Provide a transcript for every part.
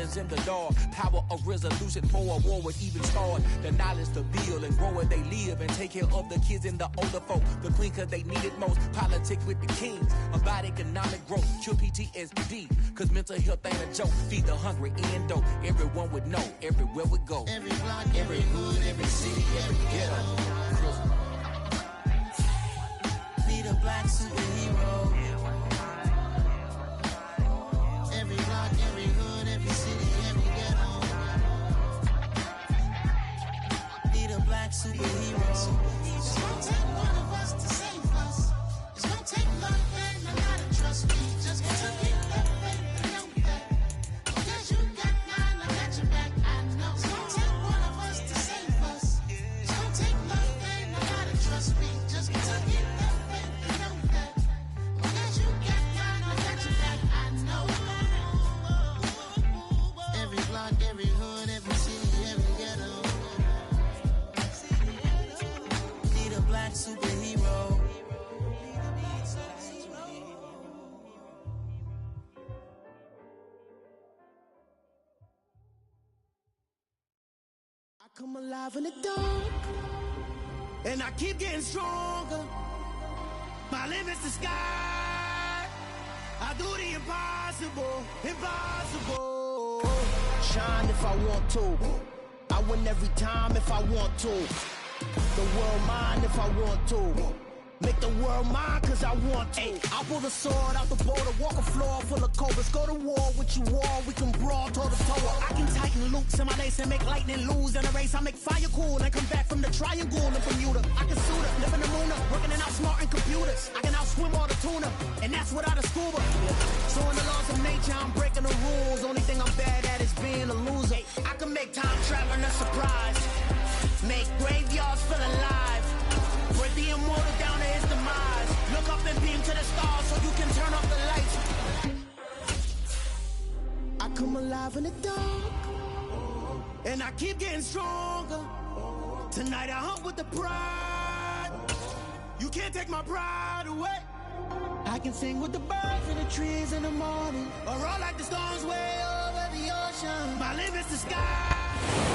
diamonds in the dark. Power of resolution for a war would even start. The knowledge to build and grow where they live and take care of the kids and the older folk. The queen cause they need it most. Politics with the kings. About economic growth. Cure PTSD. Cause mental health ain't a joke. Feed the hungry and dope. Everyone would know. Everywhere we go. Every block, every hood, every city, every ghetto. Need a black superhero. Every block, every hood, every city, every ghetto. Need a black superhero. It's gonna take one of us to save us. It's gonna take love and a lot of trust. Me just gonna keep that faith and know that. Because you got mine, I got your back. I know. It's gonna take one of us to save us. It's gonna take love and a lot of trust. Me just gonna keep that faith and know that. Because you got mine, I got your back. I know. Every block, every hood, every city, every ghetto. Need a black superhero. I come alive in the dark, and I keep getting stronger. My limit's the sky. I do the impossible, impossible. Shine if I want to. I win every time if I want to. The world mine if I want to. Make the world mine cause I want to. Ay, I'll pull the sword out the border, walk a floor full of cobras. Go to war with you all, we can brawl toe to toe. I can tighten loops in my lace and make lightning lose in a race. I make fire cool and come back from the triangle in Bermuda. I can suit up, live in the moon, working and outsmarting computers. I can outswim all the tuna, and that's without a scuba. So in the laws of nature, I'm breaking the rules. Only thing I'm bad at is being a loser. I can make time traveling a surprise. Make graveyards feel alive. Break the immortal down to his demise. Look up and beam to the stars so you can turn off the lights. I come alive in the dark, and I keep getting stronger. Tonight I hunt with the pride. You can't take my pride away. I can sing with the birds and the trees in the morning, or roll like the storms way over the ocean. My limit's the sky.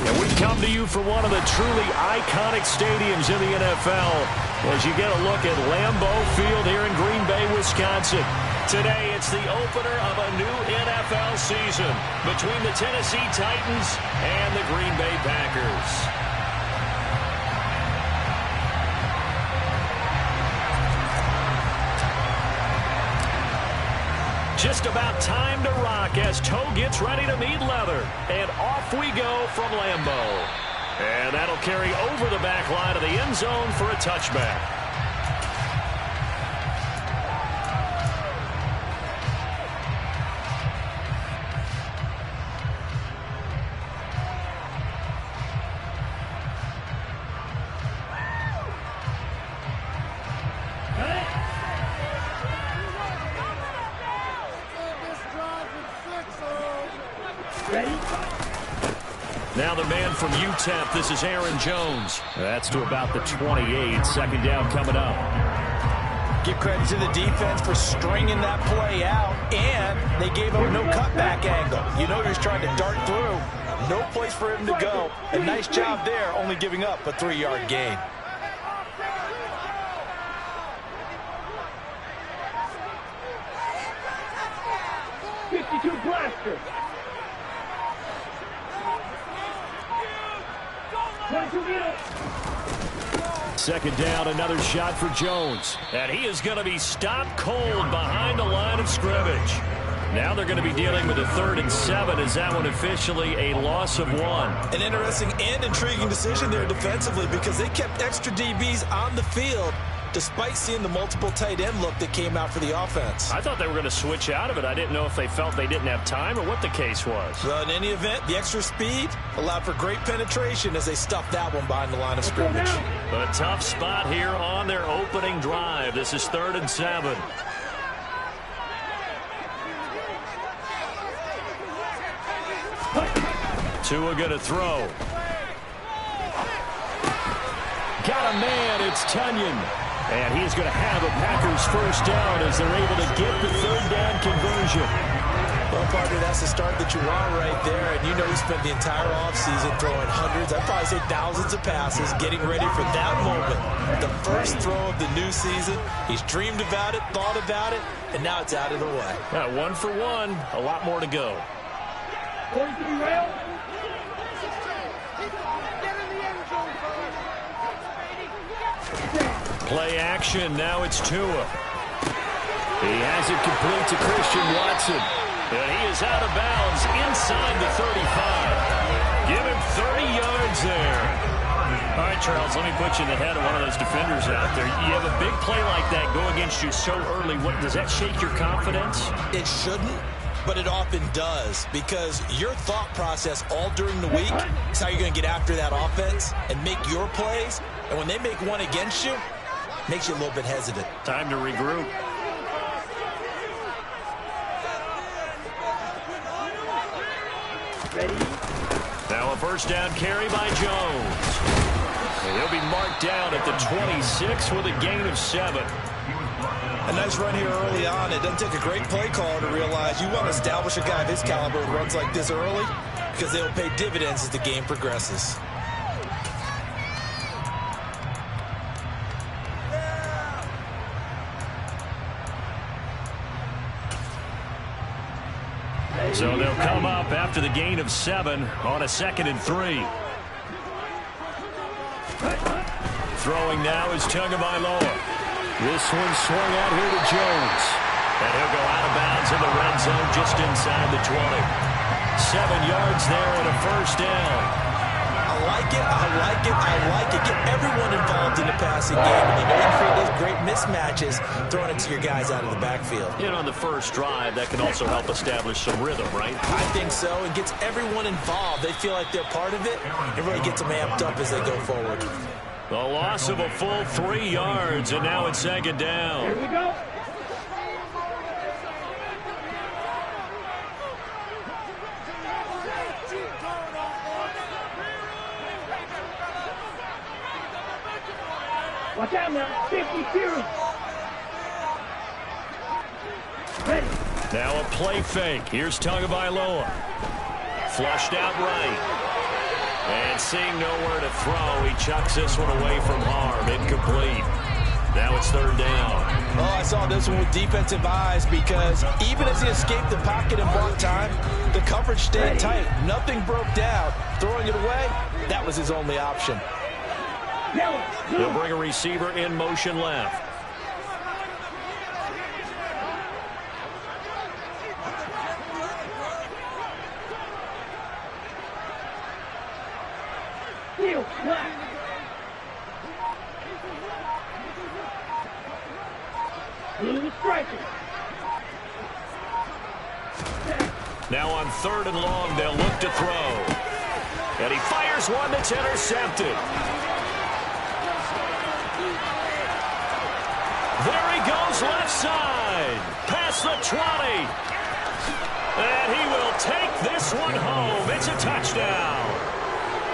And we come to you from one of the truly iconic stadiums in the NFL as you get a look at Lambeau Field here in Green Bay, Wisconsin. Today, it's the opener of a new NFL season between the Tennessee Titans and the Green Bay Packers. Just about time to rock as toe gets ready to meet leather. And off we go from Lambeau. And that'll carry over the back line of the end zone for a touchback. Now the man from UTEP, this is Aaron Jones. That's to about the 28. Second down coming up. Give credit to the defense for stringing that play out, and they gave him no cutback angle. You know he was trying to dart through. No place for him to go. A nice job there, only giving up a 3-yard gain. Blaster. Second down, another shot for Jones. And he is going to be stopped cold behind the line of scrimmage. Now they're going to be dealing with a 3rd and 7. Is that one officially a loss of 1? An interesting and intriguing decision there defensively because they kept extra DBs on the field despite seeing the multiple tight end look that came out for the offense. I thought they were going to switch out of it. I didn't know if they felt they didn't have time or what the case was. Well, in any event, the extra speed allowed for great penetration as they stuffed that one behind the line of scrimmage. A tough spot here on their opening drive. This is 3rd and 7. Tua going to throw. Got a man, it's Tunyon. And he's going to have a Packers first down as they're able to get the 3rd down conversion. Well, partner, that's the start that you want right there. And you know he spent the entire offseason throwing hundreds, I'd probably say thousands of passes, getting ready for that moment. The first throw of the new season. He's dreamed about it, thought about it, and now it's out of the way. 1 for 1. A lot more to go. Play action. Now it's Tua. He has it complete to Christian Watson. And he is out of bounds inside the 35. Give him 30 yards there. All right, Charles, let me put you in the head of one of those defenders out there. You have a big play like that go against you so early. Does that shake your confidence? It shouldn't, but it often does, because your thought process all during the week is how you're going to get after that offense and make your plays. And when they make one against you, it makes you a little bit hesitant. Time to regroup. Now a first down carry by Jones. And he'll be marked down at the 26 with a gain of 7. A nice run here early on. It doesn't take a great play caller to realize you want to establish a guy of his caliber who runs like this early, because they'll pay dividends as the game progresses. So they'll come up after the gain of 7 on a 2nd and 3. Throwing now is Tagovailoa. This one swung out here to Jones. And he'll go out of bounds in the red zone just inside the 20. 7 yards there and a first down. I like it, I like it, I like it. Get everyone involved in the passing game. And you know you create those great mismatches, throwing it to your guys out of the backfield. You know, on the first drive, that can also help establish some rhythm, right? I think so. It gets everyone involved. They feel like they're part of it. It really gets them amped up as they go forward. The loss of a full 3 yards, and now it's 2nd down. Here we go. Watch out now, 52. Ready. Now a play fake. Here's Tagovailoa. Flushed out right. And seeing nowhere to throw, he chucks this one away from harm. Incomplete. Now it's 3rd down. Oh, I saw this one with defensive eyes, because even as he escaped the pocket and bought time, the coverage stayed tight. Nothing broke down. Throwing it away, that was his only option. He'll bring a receiver in motion left. Now on 3rd and long, they'll look to throw. And he fires one that's intercepted. There he goes left side. Past the 20. And he will take this one home. It's a touchdown.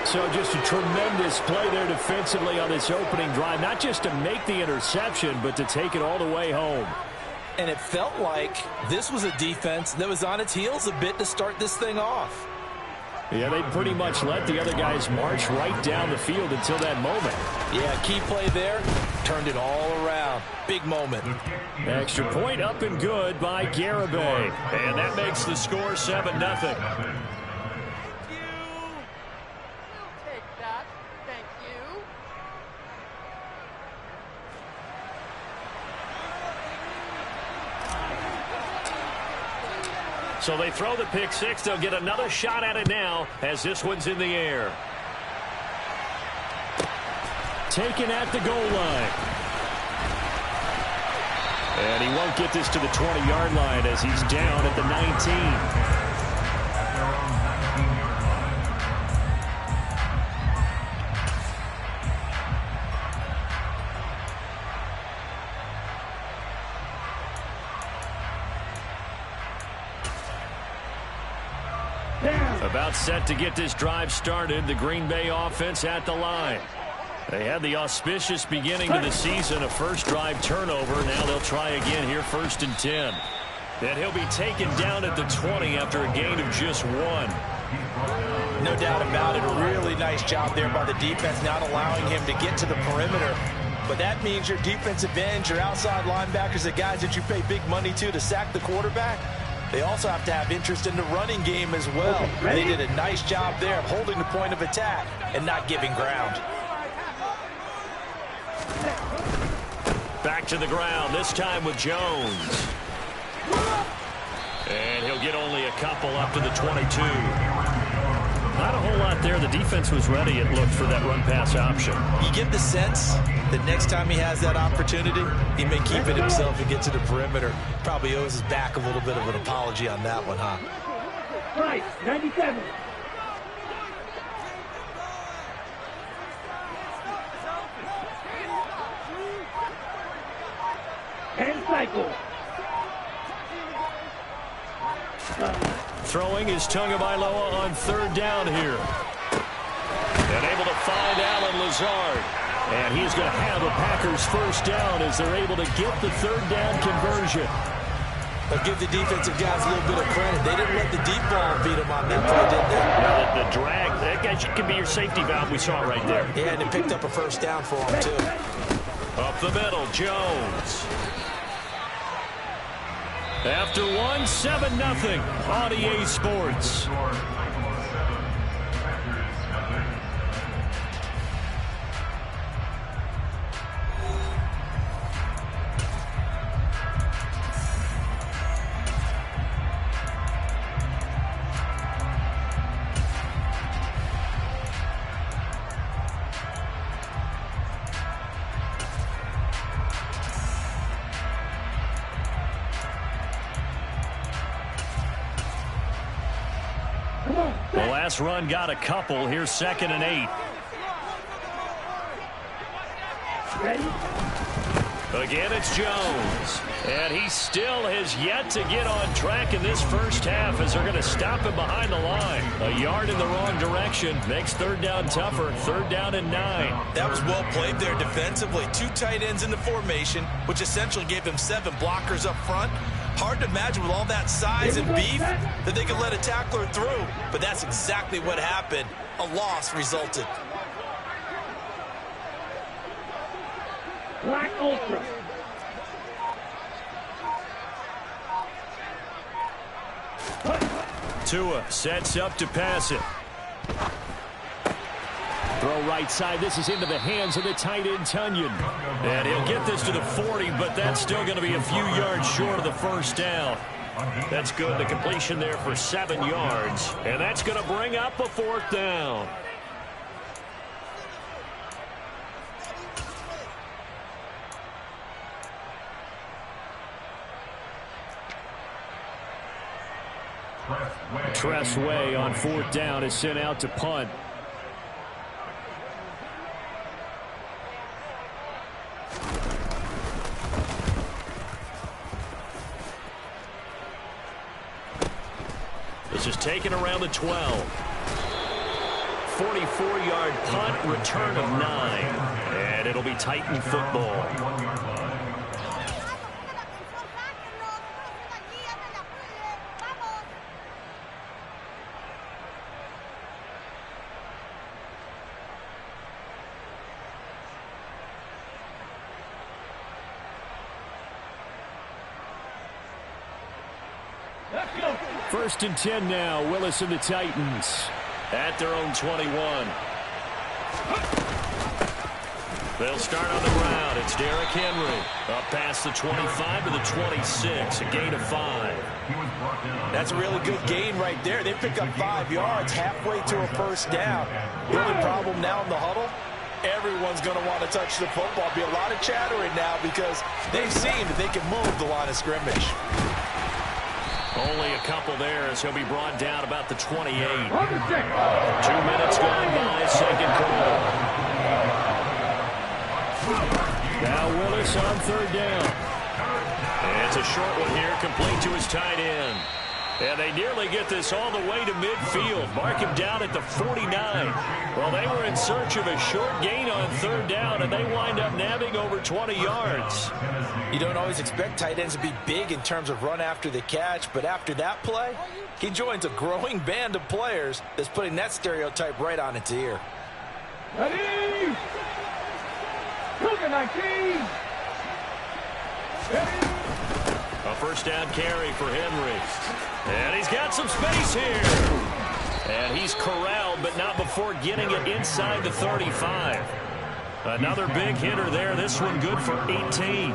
So just a tremendous play there defensively on this opening drive. Not just to make the interception, but to take it all the way home. And it felt like this was a defense that was on its heels a bit to start this thing off. Yeah, they pretty much let the other guys march right down the field until that moment. Yeah, key play there. Turned it all around. Big moment. Extra point up and good by Garibay. And that makes the score 7-0. So they throw the pick six. They'll get another shot at it now as this one's in the air. Taken at the goal line. And he won't get this to the 20-yard line as he's down at the 19. About set to get this drive started. The Green Bay offense at the line. They had the auspicious beginning to the season, a first drive turnover. Now they'll try again here, 1st and 10. And he'll be taken down at the 20 after a gain of just 1. No doubt about it. A really nice job there by the defense, not allowing him to get to the perimeter. But that means your defensive ends, your outside linebackers, the guys that you pay big money to sack the quarterback, they also have to have interest in the running game as well. And they did a nice job there of holding the point of attack and not giving ground. Back to the ground, this time with Jones. And he'll get only a couple up to the 22. Not a whole lot there. The defense was ready, it looked, for that run-pass option. You get the sense that next time he has that opportunity, he may keep it himself and get to the perimeter. Probably owes his back a little bit of an apology on that one, huh? Right, 97. And cycle. Throwing is Tagovailoa on 3rd down here. And able to find Allen Lazard. And he's going to have a Packers 1st down as they're able to get the 3rd down conversion. But give the defensive guys a little bit of credit. They didn't let the deep ball beat them on that play, did they? Yeah, the drag, that guy can be your safety valve. We saw it right there. Yeah, and it picked up a 1st down for him, too. Up the middle, Jones. After 1, 7-0 on EA Sports. The last run got a couple. Here's 2nd and 8. Ready? Again, it's Jones. And he still has yet to get on track in this 1st half as they're going to stop him behind the line. A yard in the wrong direction makes 3rd down tougher. 3rd down and 9. That was well played there defensively. 2 tight ends in the formation, which essentially gave him 7 blockers up front. Hard to imagine with all that size and beef that they could let a tackler through. But that's exactly what happened. A loss resulted. Black Ultra. Tua sets up to pass it. Throw right side. This is into the hands of the tight end, Tunyon. And he'll get this to the 40, but that's still going to be a few yards short of the 1st down. That's good. The completion there for 7 yards. And that's going to bring up a 4th down. Tressway on 4th down is sent out to punt. This is taken around the 12. 44-yard punt, return of 9. And it'll be Titan football. First and 10 now. Willis and the Titans at their own 21. They'll start on the ground. It's Derrick Henry up past the 25 to the 26, a gain of 5. That's a really good gain right there. They pick up 5 yards halfway to a 1st down. The only problem now in the huddle, everyone's going to want to touch the football. Be a lot of chattering now because they've seen that they can move the line of scrimmage. Only a couple there as he'll be brought down about the 28. 2 minutes gone by, 2nd quarter. Now Willis on 3rd down. And it's a short one here, complete to his tight end. And they nearly get this all the way to midfield. Mark him down at the 49. Well, they were in search of a short gain on third down, and they wind up nabbing over 20 yards. You don't always expect tight ends to be big in terms of run after the catch, but after that play, he joins a growing band of players that's putting that stereotype right on its ear. Ready! Cougar 19! Ready! A first down carry for Henry. And he's got some space here. And he's corralled, but not before getting it inside the 35. Another big hitter there. This one good for 18.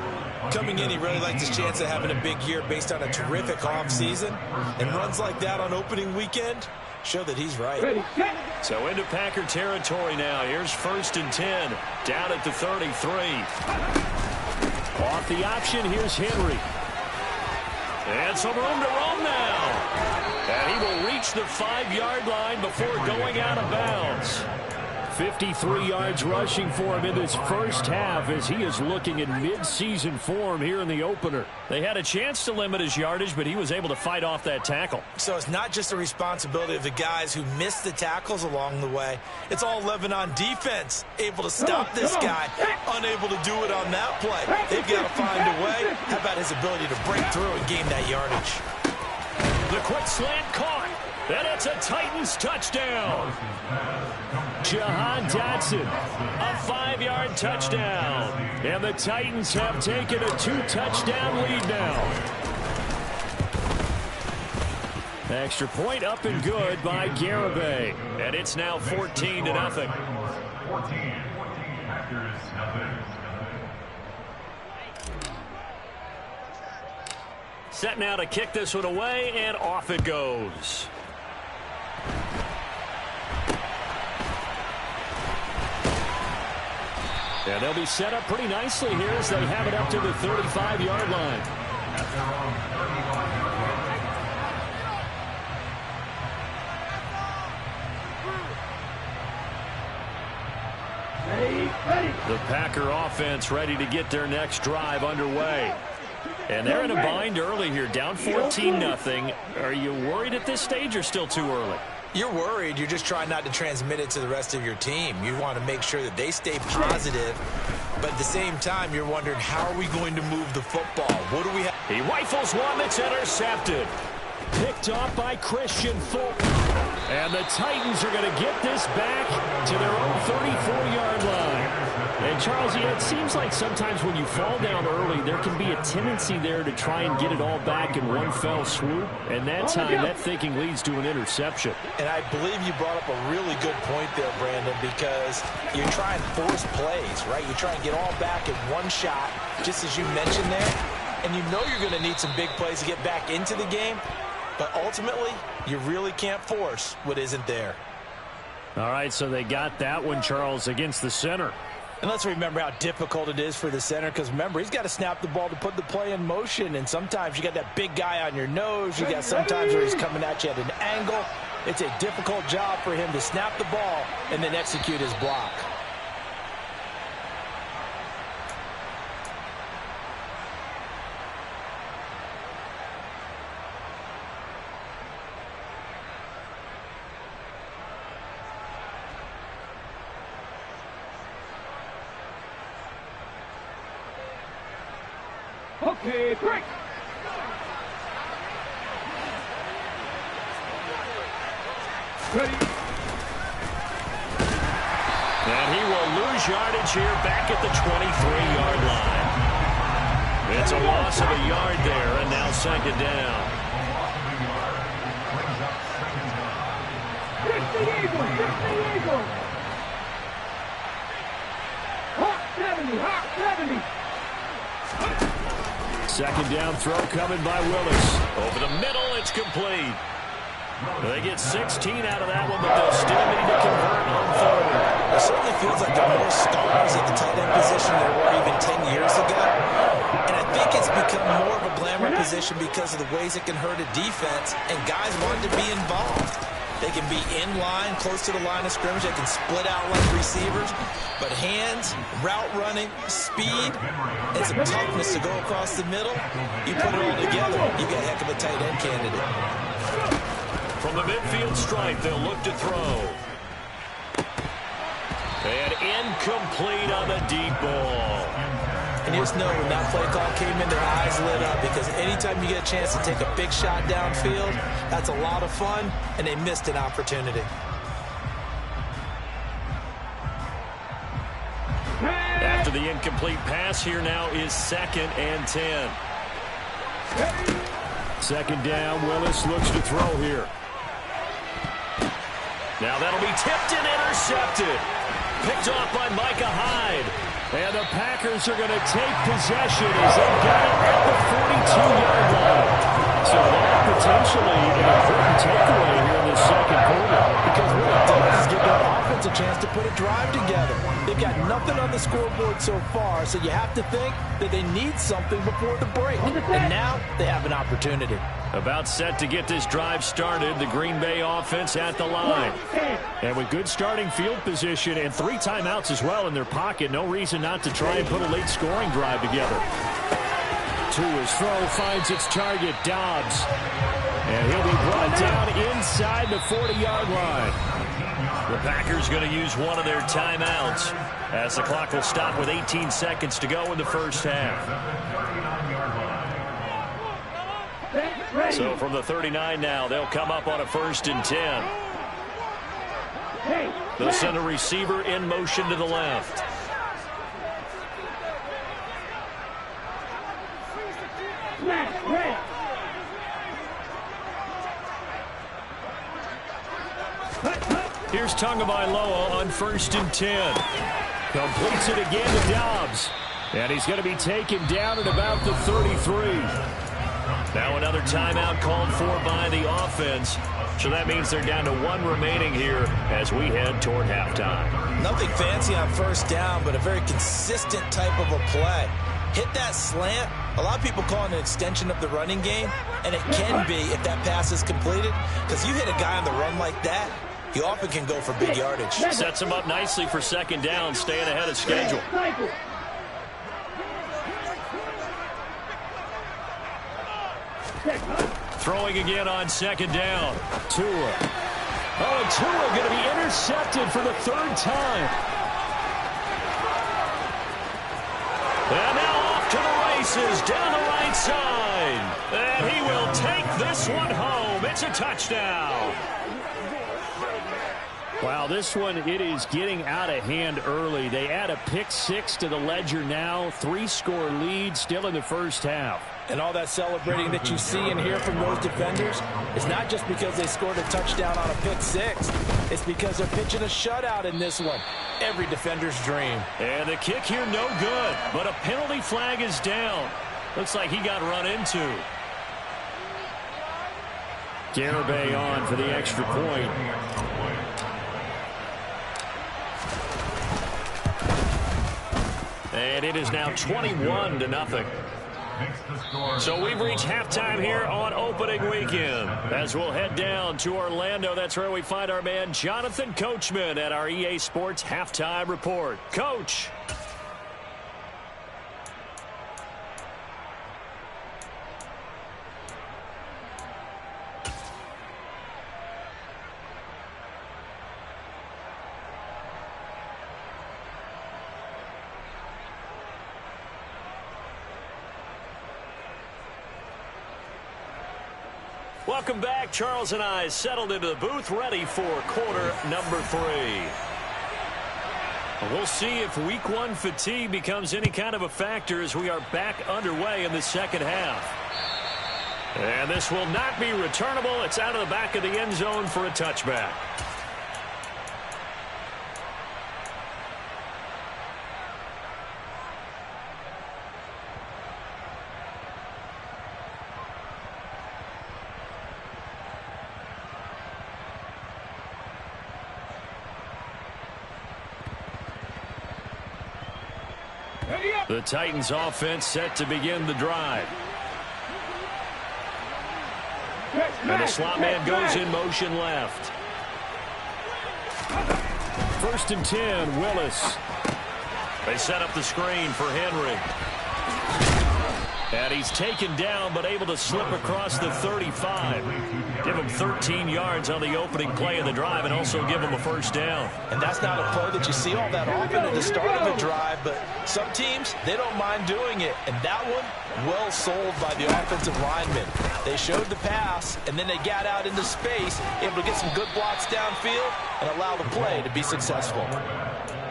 Coming in, he really likes his chance of having a big year based on a terrific offseason. And runs like that on opening weekend show that he's right. Ready, set. So into Packer territory now. Here's 1st and 10. Down at the 33. Off the option, here's Henry. And some room to roam now. And he will reach the 5-yard line before going out of bounds. 53 yards rushing for him in this first half as he is looking in mid-season form here in the opener. They had a chance to limit his yardage, but he was able to fight off that tackle. So it's not just the responsibility of the guys who missed the tackles along the way. It's all 11 on defense, able to stop this guy, unable to do it on that play. They've got to find a way. How about his ability to break through and gain that yardage? The quick slant caught. And it's a Titans touchdown. Jahan Dotson, a 5-yard touchdown. And the Titans have taken a 2-touchdown lead now. Extra point up and good by Garibay. And it's now 14-0. 14, Packers, nothing. Set now to kick this one away, and off it goes. And they'll be set up pretty nicely here as they have it up to the 35-yard line. The Packer offense ready to get their next drive underway. And they're in a bind early here, down 14-0. Are you worried at this stage or still too early? You're worried. You're just trying not to transmit it to the rest of your team. You want to make sure that they stay positive. But at the same time, you're wondering, how are we going to move the football? What do we have? He rifles one that's intercepted. Picked off by Christian Fulton. And the Titans are going to get this back to their own 34-yard line. And, Charles, it seems like sometimes when you fall down early, there can be a tendency there to try and get it all back in one fell swoop. And that time, that thinking leads to an interception. And I believe you brought up a really good point there, Brandon, because you try and force plays, right? You try and get all back in one shot, just as you mentioned there. And you know you're going to need some big plays to get back into the game. But ultimately, you really can't force what isn't there. All right, so they got that one, Charles, against the center. And let's remember how difficult it is for the center, because remember, he's got to snap the ball to put the play in motion, and sometimes you got that big guy on your nose. You got sometimes where he's coming at you at an angle. It's a difficult job for him to snap the ball and then execute his block. Okay, break. Ready. And he will lose yardage here back at the 23-yard line. It's a loss of a yard there, and now 2nd down. Fix the Eagle, fix the Eagle. Hawk 70, Hawk 70. 2nd down throw coming by Willis. Over the middle, it's complete. They get 16 out of that one, but they'll still need to convert on 3rd. It certainly feels like there are more stars at the tight end position than there were even 10 years ago. And I think it's become more of a glamour position because of the ways it can hurt a defense, and guys want to be involved. They can be in line, close to the line of scrimmage. They can split out like receivers. But hands, route running, speed, and some toughness to go across the middle, you put it all together, you got a heck of a tight end candidate. From the midfield stripe, they'll look to throw. And incomplete on the deep ball. And you just know when that play call came in, their eyes lit up, because anytime you get a chance to take a big shot downfield, that's a lot of fun, and they missed an opportunity. After the incomplete pass, here now is 2nd and 10. Second down, Willis looks to throw here. Now that'll be tipped and intercepted. Picked off by Micah Hyde. And the Packers are going to take possession as they've got it at the 42-yard line. So that potentially an important takeaway here in the second quarter. Because what it does is give that offense a chance to put a drive together. They've got nothing on the scoreboard so far, so you have to think that they need something before the break. And now they have an opportunity. About set to get this drive started, the Green Bay offense at the line. And with good starting field position and 3 timeouts as well in their pocket, no reason not to try and put a late scoring drive together. To his throw, finds its target, Dobbs. And he'll be brought down inside the 40-yard line. The Packers going to use one of their timeouts as the clock will stop with 18 seconds to go in the first half. So from the 39 now, they'll come up on a 1st and 10. They'll send a receiver in motion to the left. Here's Tagovailoa on 1st and 10. Completes it again to Dobbs. And he's going to be taken down at about the 33. Now another timeout called for by the offense. So that means they're down to 1 remaining here as we head toward halftime. Nothing fancy on 1st down, but a very consistent type of a play. Hit that slant. A lot of people call it an extension of the running game, and it can be if that pass is completed, because you hit a guy on the run like that, he often can go for big yardage. Sets him up nicely for 2nd down, staying ahead of schedule. Throwing again on 2nd down. Tua. Oh, and Tua going to be intercepted for the 3rd time. And now off to the races down the right side. And he will take this one home. It's a touchdown. Wow, this one, it is getting out of hand early. They add a pick 6 to the ledger now. 3-score lead still in the first half. And all that celebrating that you see and hear from those defenders, it's not just because they scored a touchdown on a pick 6. It's because they're pitching a shutout in this one. Every defender's dream. And the kick here no good, but a penalty flag is down. Looks like he got run into. Garibay on for the extra point. And it is now 21-0. So we've reached halftime here on opening weekend. As we'll head down to Orlando, that's where we find our man Jonathan Coachman at our EA Sports Halftime Report. Coach. Welcome back. Charles and I settled into the booth, ready for quarter number 3. We'll see if week 1 fatigue becomes any kind of a factor as we are back underway in the second half. And this will not be returnable. It's out of the back of the end zone for a touchback. The Titans offense set to begin the drive. And the slot man goes in motion left. 1st and 10, Willis. They set up the screen for Henry. And he's taken down, but able to slip across the 35. Give him 13 yards on the opening play of the drive and also give him a first down. And that's not a play that you see all that often at the start of a drive, but some teams, they don't mind doing it. And that one, well sold by the offensive lineman. They showed the pass, and then they got out into space, able to get some good blocks downfield and allow the play to be successful.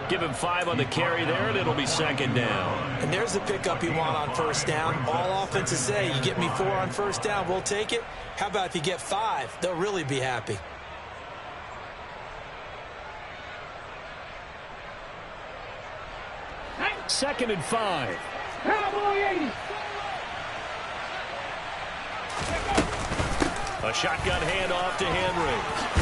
Give him 5 on the carry there, and it'll be second down. And there's the pickup you want on first down. All offenses say, you get me 4 on first down, we'll take it. How about if you get 5? They'll really be happy. Second and 5. Cowboy 80. A shotgun handoff to Henry.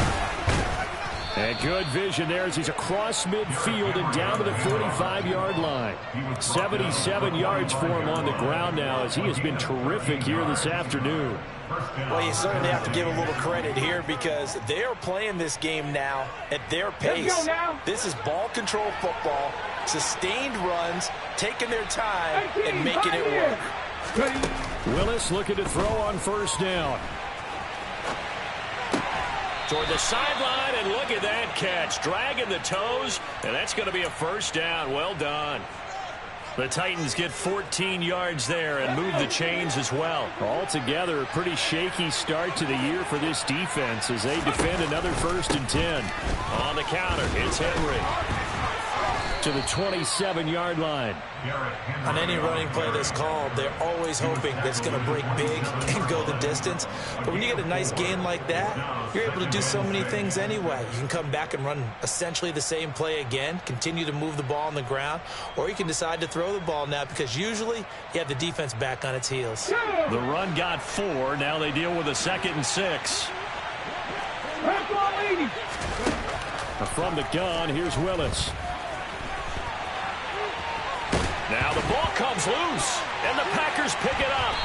And good vision there as he's across midfield and down to the 45-yard line. 77 yards for him on the ground now as he has been terrific here this afternoon. Well, you certainly have to give a little credit here because they are playing this game now at their pace. This is ball control football, sustained runs, taking their time and making it work. Willis looking to throw on first down. Toward the sideline, and look at that catch. Dragging the toes, and that's going to be a first down. Well done. The Titans get 14 yards there and move the chains as well. Altogether, a pretty shaky start to the year for this defense as they defend another 1st and 10. On the counter, it's Henry to the 27-yard line. On any running play that's called, they're always hoping that it's going to break big and go the distance. But when you get a nice gain like that, you're able to do so many things anyway. You can come back and run essentially the same play again, continue to move the ball on the ground, or you can decide to throw the ball now because usually you have the defense back on its heels. The run got 4. Now they deal with a 2nd and 6. From the gun, here's Willis. Now the ball comes loose, and the Packers pick it up.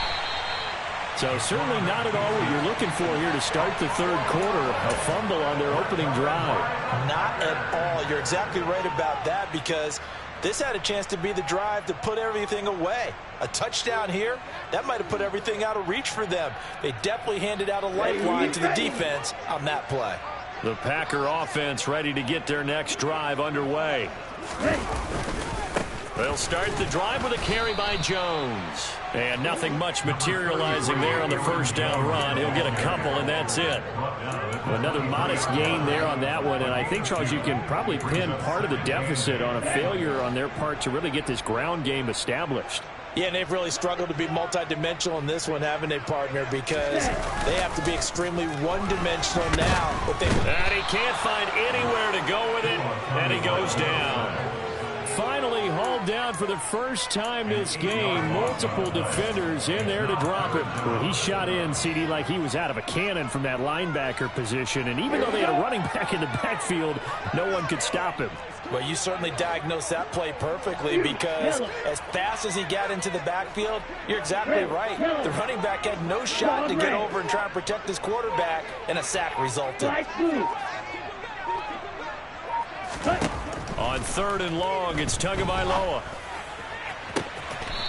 So certainly not at all what you're looking for here to start the 3rd quarter. A fumble on their opening drive. Not at all. You're exactly right about that because this had a chance to be the drive to put everything away. A touchdown here, that might have put everything out of reach for them. They definitely handed out a lifeline to the defense on that play. The Packer offense ready to get their next drive underway. They'll start the drive with a carry by Jones. And nothing much materializing there on the first down run. He'll get a couple, and that's it. Another modest gain there on that one. And I think, Charles, you can probably pin part of the deficit on a failure on their part to really get this ground game established. Yeah, and they've really struggled to be multidimensional in this one, haven't they, partner? Because they have to be extremely one-dimensional now. And he can't find anywhere to go with it, and he goes down. Finally hauled down for the first time this game. Multiple defenders in there to drop him. Well, he shot in, CD, like he was out of a cannon from that linebacker position. And even though they had a running back in the backfield, no one could stop him. Well, you certainly diagnosed that play perfectly because as fast as he got into the backfield, you're exactly right. The running back had no shot to get over and try and protect his quarterback, and a sack resulted. On 3rd and long, it's Tagovailoa.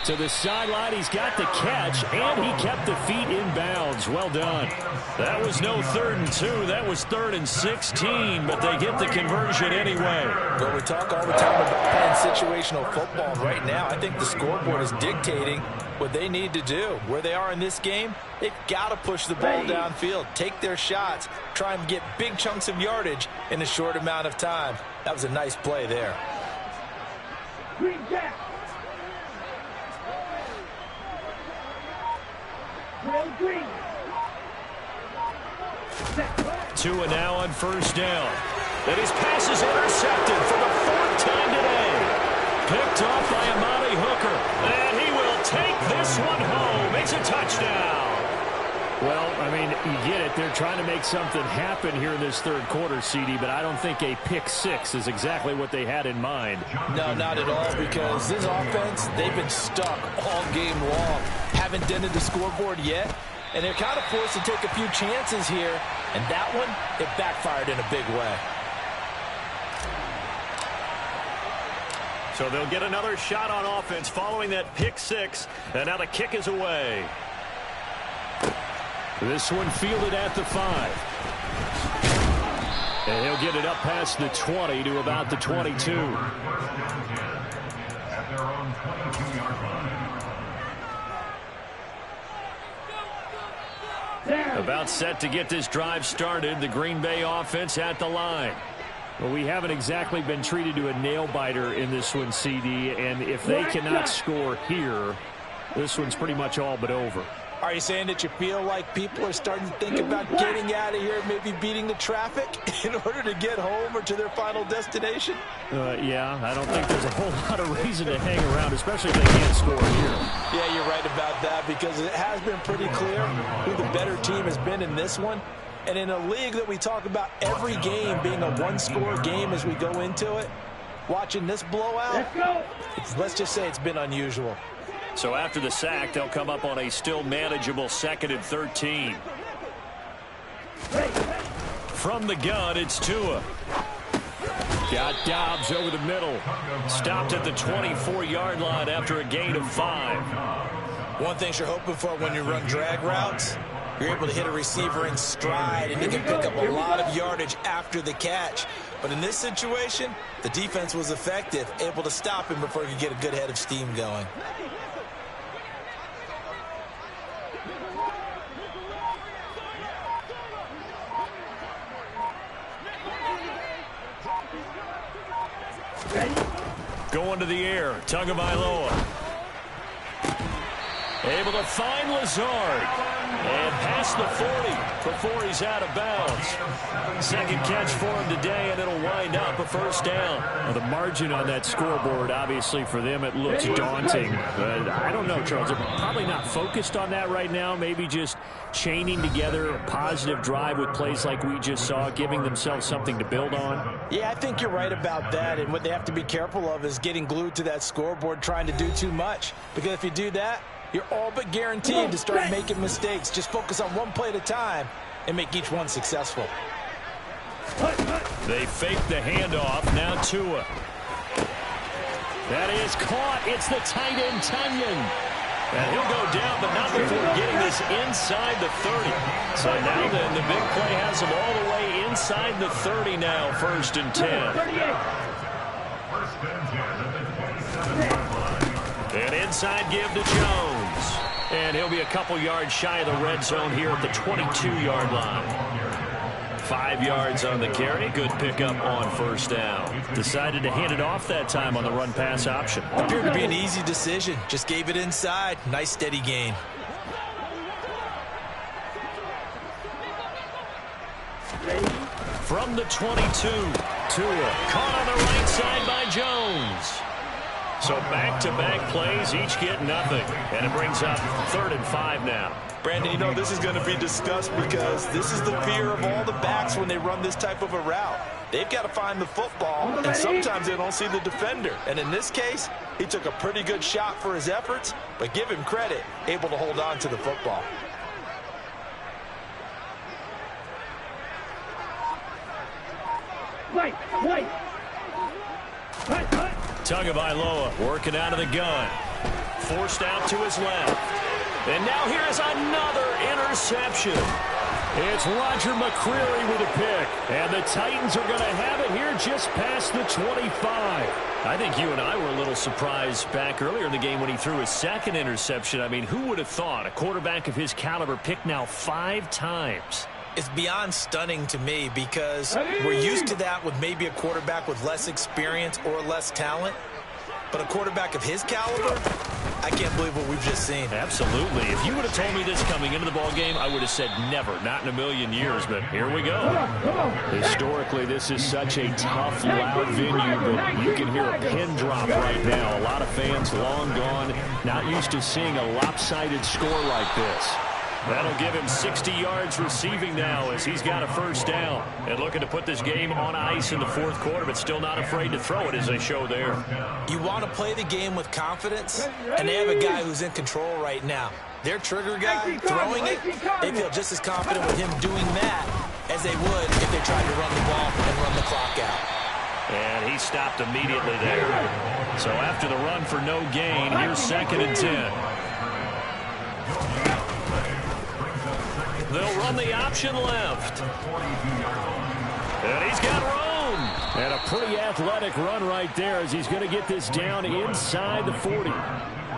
To the sideline, he's got the catch, and he kept the feet in bounds. Well done. That was no 3rd and 2. That was 3rd and 16, but they get the conversion anyway. Well, we talk all the time about playing situational football. Right now, I think the scoreboard is dictating what they need to do. Where they are in this game, they've got to push the ball downfield, take their shots, try and get big chunks of yardage in a short amount of time. That was a nice play there. Green Jack. 2 and now on first down. And his pass is intercepted for the 4th time today. Picked off by Amani Hooker. And he will take this one home. It's a touchdown. Well, I mean, you get it. They're trying to make something happen here in this 3rd quarter, CD, but I don't think a pick 6 is exactly what they had in mind. No, not at all, because this offense, they've been stuck all game long. Haven't dented the scoreboard yet, and they're kind of forced to take a few chances here, and that one, it backfired in a big way. So they'll get another shot on offense following that pick six. And now the kick is away. This one fielded at the 5. And he'll get it up past the 20 to about the 22. At their own 22-yard line. About set to get this drive started. The Green Bay offense at the line. Well, we haven't exactly been treated to a nail-biter in this one, CD. And if they cannot score here, this one's pretty much all but over. Are you saying that you feel like people are starting to think about getting out of here, maybe beating the traffic in order to get home or to their final destination? Yeah, I don't think there's a whole lot of reason to hang around, especially if they can't score here. Yeah, you're right about that, because it has been pretty clear who the better team has been in this one. And in a league that we talk about every game being a one-score game as we go into it, watching this blowout, let's just say it's been unusual. So after the sack, they'll come up on a still manageable 2nd and 13. From the gun, it's Tua. Got Dobbs over the middle. Stopped at the 24-yard line after a gain of 5. One thing you're hoping for when you run drag routes, you're able to hit a receiver in stride, and you can pick up a lot of yardage after the catch. But in this situation, the defense was effective, able to stop him before he could get a good head of steam going. Going to the air, Tagovailoa. Able to find Lazard. And past the 40 before he's out of bounds. Second catch for him today, and it'll wind up a first down. Well, the margin on that scoreboard, obviously, for them, it looks daunting. But I don't know, Charles. They're probably not focused on that right now. Maybe just chaining together a positive drive with plays like we just saw, giving themselves something to build on. Yeah, I think you're right about that. And what they have to be careful of is getting glued to that scoreboard, trying to do too much. Because if you do that, you're all but guaranteed to start making mistakes. Just focus on one play at a time and make each one successful. They fake the handoff. Now Tua. That is caught. It's the tight end, Tunyon. And he'll go down, but not before getting this inside the 30. So now then, the big play has him all the way inside the 30 now, 1st and 10. An inside give to Jones. And he'll be a couple yards shy of the red zone here at the 22-yard line. 5 yards on the carry. Good pickup on 1st down. Decided to hand it off that time on the run-pass option. Appeared to be an easy decision. Just gave it inside. Nice steady gain. From the 22, Tua caught on the right side by Jones. So back-to-back plays, each get nothing. And it brings up 3rd and 5 now. Brandon, you know this is going to be discussed because this is the fear of all the backs when they run this type of a route. They've got to find the football, and sometimes they don't see the defender. And in this case, he took a pretty good shot for his efforts, but give him credit, able to hold on to the football. Tagovailoa working out of the gun. Forced out to his left. And now here is another interception. It's Roger McCreary with a pick. And the Titans are going to have it here just past the 25. I think you and I were a little surprised back earlier in the game when he threw his 2nd interception. I mean, who would have thought a quarterback of his caliber picked now 5 times? It's beyond stunning to me because we're used to that with maybe a quarterback with less experience or less talent. But a quarterback of his caliber, I can't believe what we've just seen. Absolutely. If you would have told me this coming into the ballgame, I would have said never, not in a million years. But here we go. Historically, this is such a tough, loud venue, but you can hear a pin drop right now. A lot of fans long gone, not used to seeing a lopsided score like this. That'll give him 60 yards receiving now as he's got a 1st down. And looking to put this game on ice in the 4th quarter, but still not afraid to throw it as they show there. You want to play the game with confidence, and they have a guy who's in control right now. Their trigger guy, throwing it, they feel just as confident with him doing that as they would if they tried to run the ball and run the clock out. And he stopped immediately there. So after the run for no gain, here's 2nd and 10. They'll run the option left. And he's got room. And a pretty athletic run right there as he's going to get this down inside the 40.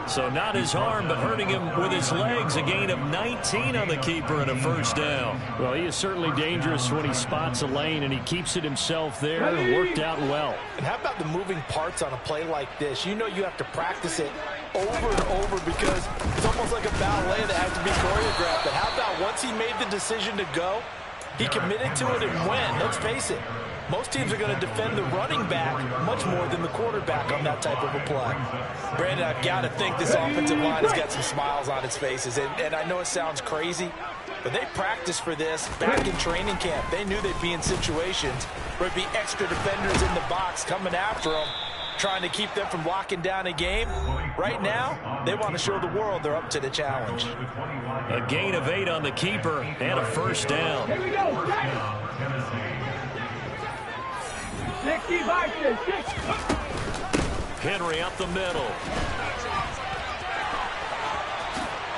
So not his arm, but hurting him with his legs. A gain of 19 on the keeper and a 1st down. Well, he is certainly dangerous when he spots a lane, and he keeps it himself there and worked out well. And how about the moving parts on a play like this? You know you have to practice it over and over because it's almost like a ballet that has to be choreographed. But how about once he made the decision to go, he committed to it and went. Let's face it. Most teams are going to defend the running back much more than the quarterback on that type of a play. Brandon, I've got to think this offensive line has got some smiles on its faces. And I know it sounds crazy, but they practiced for this back in training camp. They knew they'd be in situations where there'd be extra defenders in the box coming after them, trying to keep them from locking down a game. Right now, they want to show the world they're up to the challenge. A gain of 8 on the keeper and a 1st down. Here we go. 65, 6. Henry up the middle.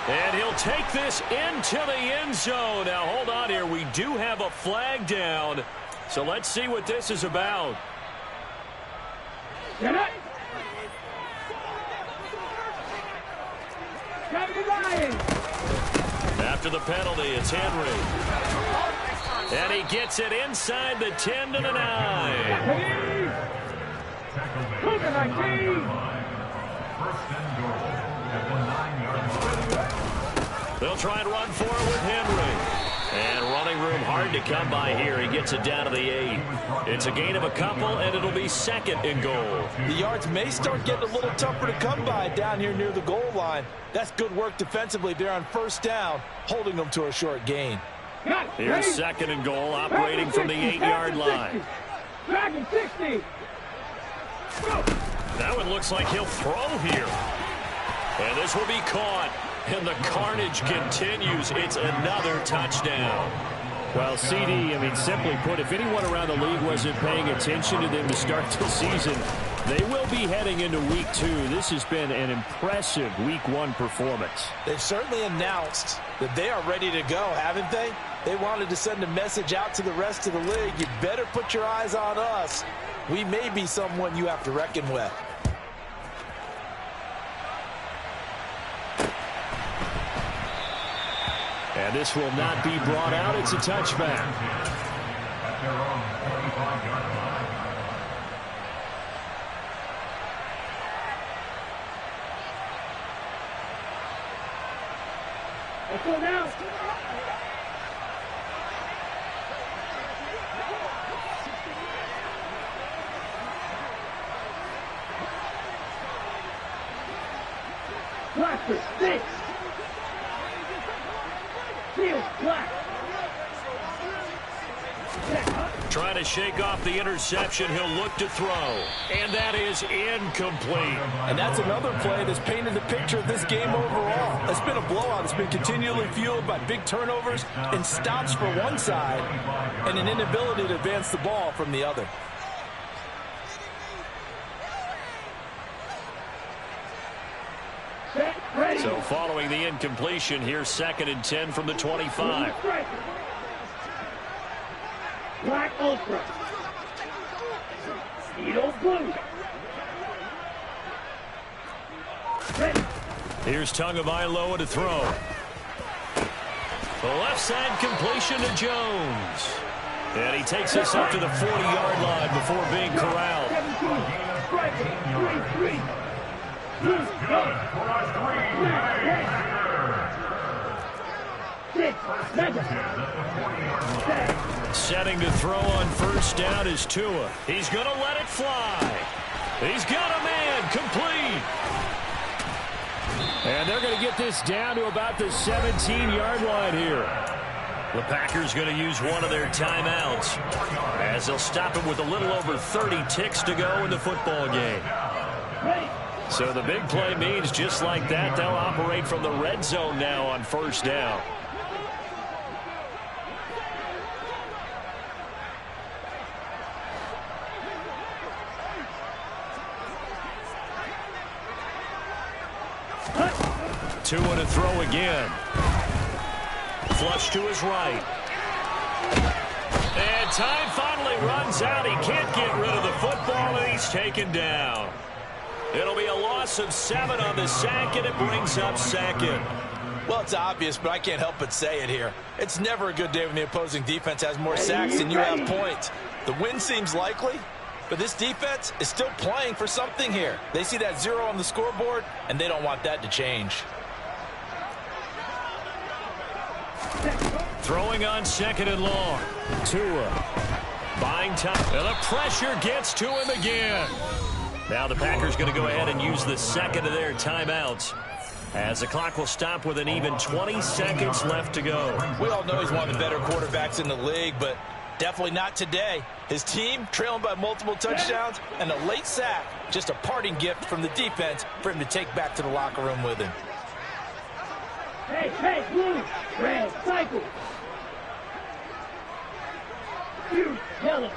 And he'll take this into the end zone. Now, hold on here. We do have a flag down. So let's see what this is about. Get it. After the penalty, it's Henry. And he gets it inside the 10 to the 9. They'll try and run for it with Henry. And running room hard to come by here. He gets it down to the 8. It's a gain of a couple, and it'll be 2nd and goal. The yards may start getting a little tougher to come by down here near the goal line. That's good work defensively there on 1st down, holding them to a short gain. Here's 2nd and goal, operating from the 8-yard line. Dragon 60. That one looks like he'll throw here. And this will be caught. And the carnage continues. It's another touchdown. Well, CD, I mean, simply put, if anyone around the league wasn't paying attention to them to start the season, they will be heading into Week 2. This has been an impressive Week 1 performance. They've certainly announced that they are ready to go, haven't they? They wanted to send a message out to the rest of the league. You better put your eyes on us. We may be someone you have to reckon with. And this will not be brought out. It's a touchback. Let's go now. Black for 6. Field black. Trying to shake off the interception. He'll look to throw. And that is incomplete. And that's another play that's painted the picture of this game overall. It's been a blowout. It's been continually fueled by big turnovers and stops for one side and an inability to advance the ball from the other. So following the incompletion, here's 2nd and 10 from the 25. Black Ultra. Needle blue. Here's Tagovailoa to throw. The left side completion to Jones. And he takes us up to the 40-yard line before being corralled. 3-3. Setting to throw on 1st down is Tua. He's going to let it fly. He's got a man complete. And they're going to get this down to about the 17-yard line here. The Packers going to use one of their timeouts as they'll stop him with a little over 30 ticks to go in the football game. So the big play means just like that, they'll operate from the red zone now on 1st down. Tua to throw again. Flush to his right. And time finally runs out. He can't get rid of the football, and he's taken down. It'll be a loss of 7 on the sack, and it brings up second. Well, it's obvious, but I can't help but say it here. It's never a good day when the opposing defense has more sacks than you have points. The win seems likely, but this defense is still playing for something here. They see that 0 on the scoreboard, and they don't want that to change. Throwing on 2nd and long. Tua buying time. And the pressure gets to him again. Now the Packers going to go ahead and use the second of their timeouts, as the clock will stop with an even 20 seconds left to go. We all know he's one of the better quarterbacks in the league, but definitely not today. His team trailing by multiple touchdowns, and a late sack, just a parting gift from the defense for him to take back to the locker room with him. Hey, blue, red, cycle. You, yellow.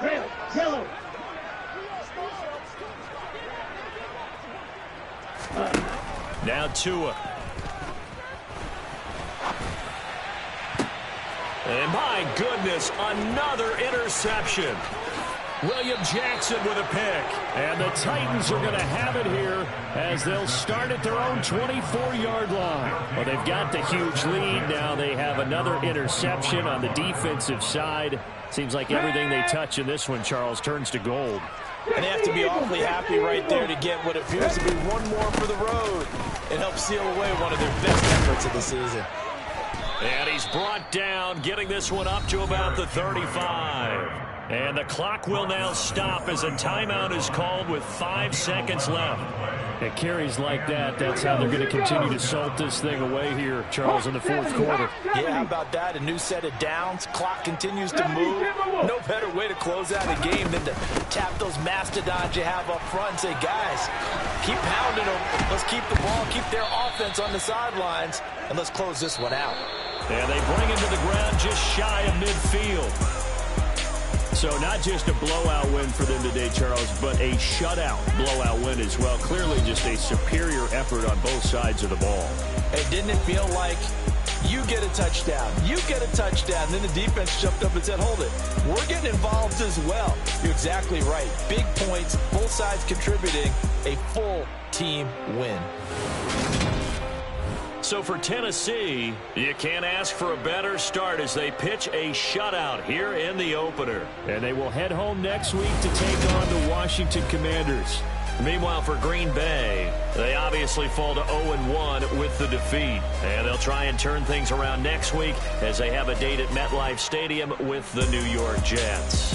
Red, yellow. Now Tua. And my goodness, another interception. William Jackson with a pick. And the Titans are going to have it here as they'll start at their own 24-yard line. Well, they've got the huge lead. Now they have another interception on the defensive side. Seems like everything they touch in this one, Charles, turns to gold. And they have to be awfully happy right there to get what appears to be one more for the road. It helps seal away one of their best efforts of the season. And he's brought down, getting this one up to about the 35. And the clock will now stop as a timeout is called with 5 seconds left. At carries like that, that's how they're going to continue to salt this thing away here, Charles, in the 4th quarter. Yeah, how about that? A new set of downs. Clock continues to move. No better way to close out a game than to tap those mastodons you have up front and say, guys, keep pounding them. Let's keep the ball, keep their offense on the sidelines, and let's close this one out. And they bring him to the ground just shy of midfield. So not just a blowout win for them today, Charles, but a shutout blowout win as well. Clearly just a superior effort on both sides of the ball. Hey, didn't it feel like you get a touchdown, you get a touchdown, and then the defense jumped up and said, hold it, we're getting involved as well. You're exactly right. Big points, both sides contributing, a full team win. So for Tennessee, you can't ask for a better start as they pitch a shutout here in the opener. And they will head home next week to take on the Washington Commanders. Meanwhile, for Green Bay, they obviously fall to 0-1 with the defeat. And they'll try and turn things around next week as they have a date at MetLife Stadium with the New York Jets.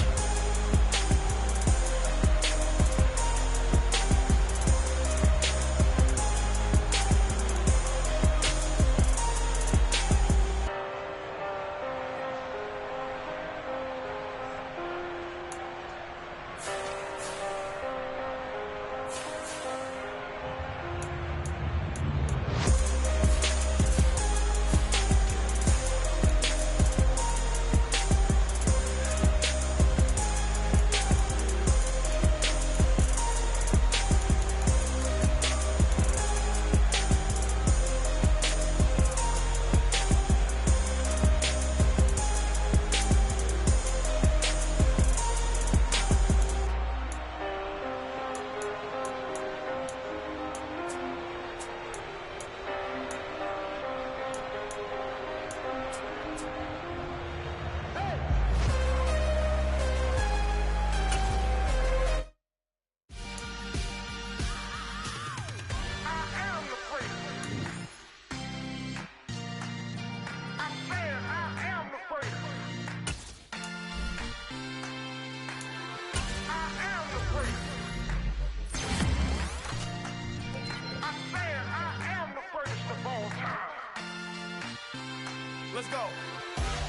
Let's go.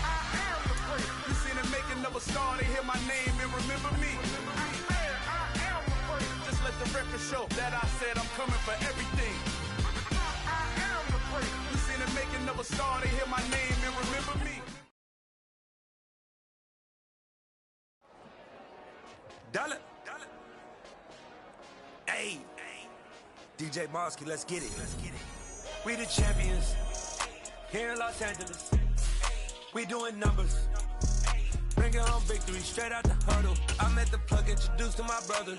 I am the first. You seen the making of a star, they hear my name and remember me. I am the first. Just let the record show that I said I'm coming for everything. I am the first. You seen the making of a star, they hear my name and remember me. Dale. Hey. DJ Mosky, let's get it. We the champions here in Los Angeles. We doing numbers. Bringing home victory straight out the huddle. I met the plug, introduced to my brother.